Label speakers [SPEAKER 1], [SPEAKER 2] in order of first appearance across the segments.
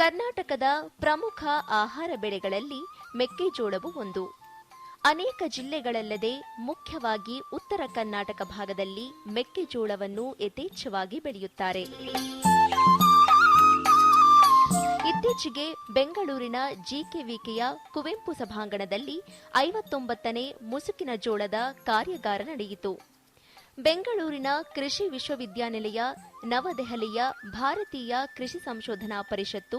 [SPEAKER 1] ಕರ್ನಾಟಕದ ಪ್ರಮುಖ ಆಹಾರ ಬೆಳೆಗಳಲ್ಲಿ ಮೆಕ್ಕೆಜೋಳವು ಒಂದು. ಅನೇಕ ಜಿಲ್ಲೆಗಳಲ್ಲದೆ ಮುಖ್ಯವಾಗಿ ಉತ್ತರ ಕರ್ನಾಟಕ ಭಾಗದಲ್ಲಿ ಮೆಕ್ಕೆಜೋಳವನ್ನು ಯಥೇಚ್ಛವಾಗಿ ಬೆಳೆಯುತ್ತಾರೆ. ಇತ್ತೀಚೆಗೆ ಬೆಂಗಳೂರಿನ ಜಿಕೆವಿಕೆಯ ಕುವೆಂಪು ಸಭಾಂಗಣದಲ್ಲಿ 59ನೇ ಮುಸುಕಿನ ಜೋಳದ ಕಾರ್ಯಾಗಾರ ನಡೆಯಿತು. ಬೆಂಗಳೂರಿನ ಕೃಷಿ ವಿಶ್ವವಿದ್ಯಾನಿಲಯ, ನವದೆಹಲಿಯ ಭಾರತೀಯ ಕೃಷಿ ಸಂಶೋಧನಾ ಪರಿಷತ್ತು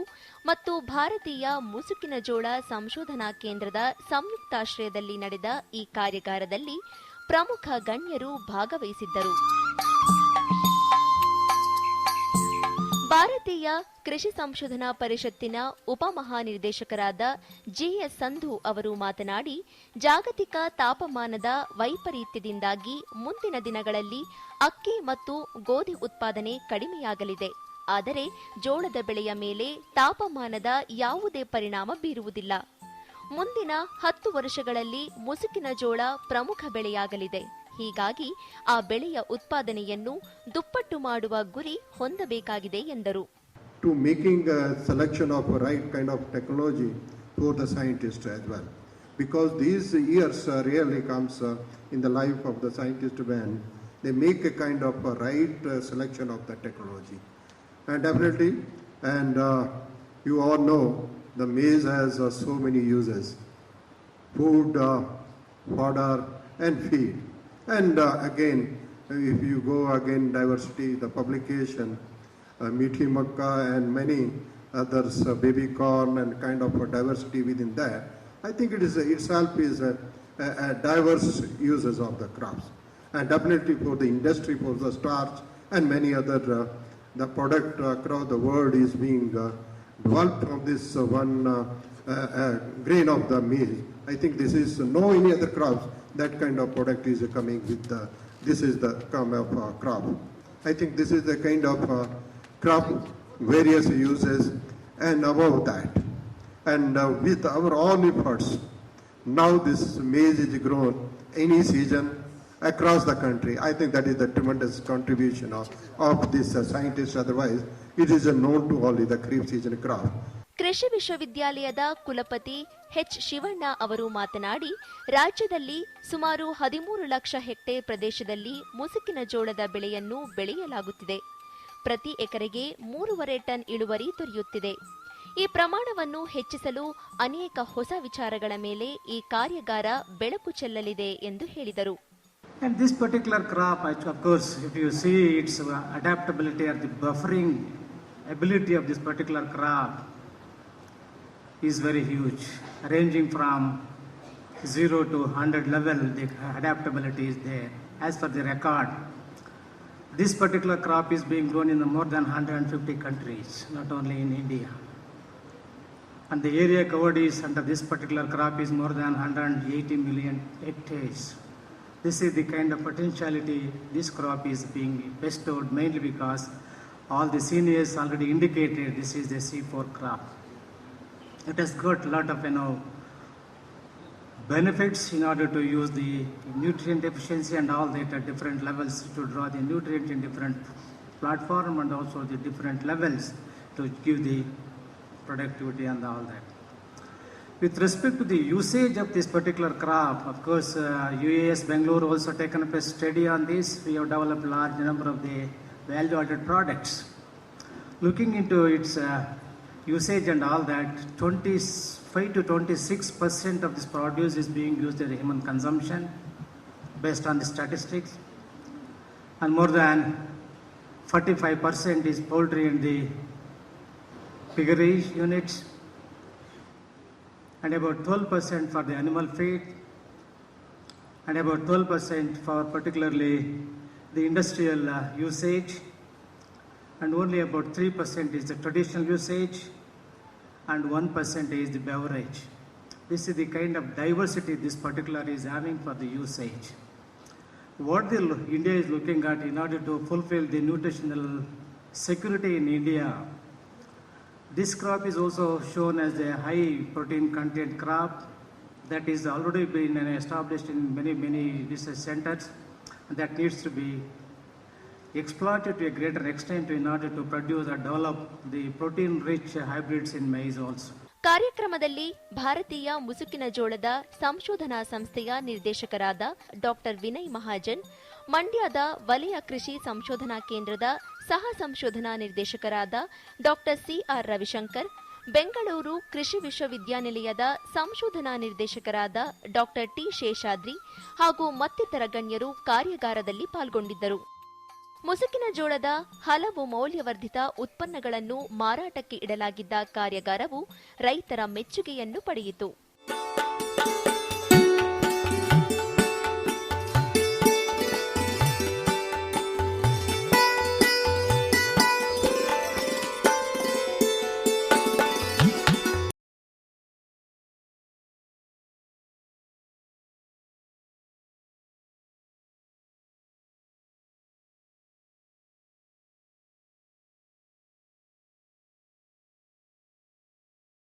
[SPEAKER 1] ಮತ್ತು ಭಾರತೀಯ ಮುಸುಕಿನ ಜೋಳ ಸಂಶೋಧನಾ ಕೇಂದ್ರದ ಸಂಯುಕ್ತಾಶ್ರಯದಲ್ಲಿ ನಡೆದ ಈ ಕಾರ್ಯಾಗಾರದಲ್ಲಿ ಪ್ರಮುಖ ಗಣ್ಯರು ಭಾಗವಹಿಸಿದ್ದರು. ಭಾರತೀಯ ಕೃಷಿ ಸಂಶೋಧನಾ ಪರಿಷತ್ತಿನ ಉಪಮಹಾನಿರ್ದೇಶಕರಾದ ಜಿಎಸ್ ಸಂಧು ಅವರು ಮಾತನಾಡಿ, ಜಾಗತಿಕ ತಾಪಮಾನದ ವೈಪರೀತ್ಯದಿಂದಾಗಿ ಮುಂದಿನ ದಿನಗಳಲ್ಲಿ ಅಕ್ಕಿ ಮತ್ತು ಗೋಧಿ ಉತ್ಪಾದನೆ ಕಡಿಮೆಯಾಗಲಿದೆ. ಆದರೆ ಜೋಳದ ಬೆಳೆಯ ಮೇಲೆ ತಾಪಮಾನದ ಯಾವುದೇ ಪರಿಣಾಮ ಬೀರುವುದಿಲ್ಲ. ಮುಂದಿನ 10 ವರ್ಷಗಳಲ್ಲಿ ಮುಸುಕಿನ ಜೋಳ ಪ್ರಮುಖ ಬೆಳೆಯಾಗಲಿದೆ. ಹೀಗಾಗಿ ಆ ಬೆಳೆಯ ಉತ್ಪಾದನೆಯನ್ನು ದುಪ್ಪಟ್ಟು ಮಾಡುವ ಗುರಿ ಹೊಂದಬೇಕಾಗಿದೆ ಎಂದರು.
[SPEAKER 2] To making a selection of a right kind of technology for the scientist as well, because these years really comes in the life of the scientist when they make a kind of a right selection of the technology, and definitely, and you all know the maize has so many uses: food, fodder, and feed. And again, if you go again diversity, the publication, Meethi Makka and many others, baby corn and kind of a diversity within that, I think it is itself is a diverse uses of the crops. And definitely for the industry, for the starch and many other, the product across the world is being developed from this one grain of the maize. I think this is no any other crops. That kind of product is coming with this is the kind of crop. I think this is the kind of crop, various uses, and above that. And with our own efforts, now this maize is grown any season across the country. I think that is the tremendous contribution of this scientist. Otherwise, it is known to only the Kharif season crop.
[SPEAKER 1] ಕೃಷಿ ವಿಶ್ವವಿದ್ಯಾಲಯದ ಕುಲಪತಿ H Shivanna ಅವರು ಮಾತನಾಡಿ, ರಾಜ್ಯದಲ್ಲಿ ಸುಮಾರು 13 lakh hectare ಪ್ರದೇಶದಲ್ಲಿ ಮುಸುಕಿನ ಜೋಳದ ಬೆಳೆಯನ್ನು ಬೆಳೆಯಲಾಗುತ್ತಿದೆ. ಪ್ರತಿ ಎಕರೆಗೆ 3.5 ಟನ್ ಇಳುವರಿ ದೊರೆಯುತ್ತಿದೆ. ಈ ಪ್ರಮಾಣವನ್ನು ಹೆಚ್ಚಿಸಲು ಅನೇಕ ಹೊಸ ವಿಚಾರಗಳ ಮೇಲೆ ಈ ಕಾರ್ಯಾಗಾರ ಬೆಳಕು ಚೆಲ್ಲಲಿದೆ ಎಂದು ಹೇಳಿದರು.
[SPEAKER 3] And this particular crop, of course, if you see its adaptability or the buffering ability of this particular crop is very huge, ranging from 0 to 100 level. The adaptability is there. As for the record, this particular crop is being grown in more than 150 countries, not only in India. And the area covered is under this particular crop is more than 180 million hectares. This is the kind of potentiality this crop is being bestowed, mainly because all the seniors already indicated this is the C4 crop. It has got a lot of benefits in order to use the nutrient efficiency and all that at different levels to draw the nutrient in different platform and also the different levels to give the productivity and all that. With respect to the usage of this particular crop, of course, UAS Bangalore also taken up a study on this. We have developed a large number of the value-added products. Looking into its usage and all that, 25 to 26% of this produce is being used in human consumption based on the statistics, and more than 45% is poultry in the piggery units, and about 12% for the animal feed, and about 12% for particularly the industrial usage, and only about 3% is the traditional usage, and 1% is the beverage. This is the kind of diversity this particular is having for the usage. What India is looking at in order to fulfill the nutritional security in India, this crop is also shown as a high protein content crop that is already been established in many research centers, and that needs to be exploited to a greater extent in order to produce or develop the protein-rich hybrids in maize also.
[SPEAKER 1] ಕಾರ್ಯಕ್ರಮದಲ್ಲಿ ಭಾರತೀಯ ಮುಸುಕಿನ ಜೋಳದ ಸಂಶೋಧನಾ ಸಂಸ್ಥೆಯ ನಿರ್ದೇಶಕರಾದ doctor Vinay Mahajan, ಮಂಡ್ಯದ ವಲಯ ಕೃಷಿ ಸಂಶೋಧನಾ ಕೇಂದ್ರದ ಸಹ ಸಂಶೋಧನಾ ನಿರ್ದೇಶಕರಾದ ಡಾಕ್ಟರ್ ಸಿಆರ್ ರವಿಶಂಕರ್, ಬೆಂಗಳೂರು ಕೃಷಿ ವಿಶ್ವವಿದ್ಯಾನಿಲಯದ ಸಂಶೋಧನಾ ನಿರ್ದೇಶಕರಾದ ಡಾಕ್ಟರ್ ಟಿ ಶೇಷಾದ್ರಿ ಹಾಗೂ ಮತ್ತಿತರ ಗಣ್ಯರು ಕಾರ್ಯಾಗಾರದಲ್ಲಿ ಪಾಲ್ಗೊಂಡಿದ್ದರು. ಮುಸುಕಿನ ಜೋಳದ ಹಲವು ಮೌಲ್ಯವರ್ಧಿತ ಉತ್ಪನ್ನಗಳನ್ನು ಮಾರಾಟಕ್ಕೆ ಇಡಲಾಗಿದ್ದ ಕಾರ್ಯಾಗಾರವು ರೈತರ ಮೆಚ್ಚುಗೆಯನ್ನು ಪಡೆಯಿತು.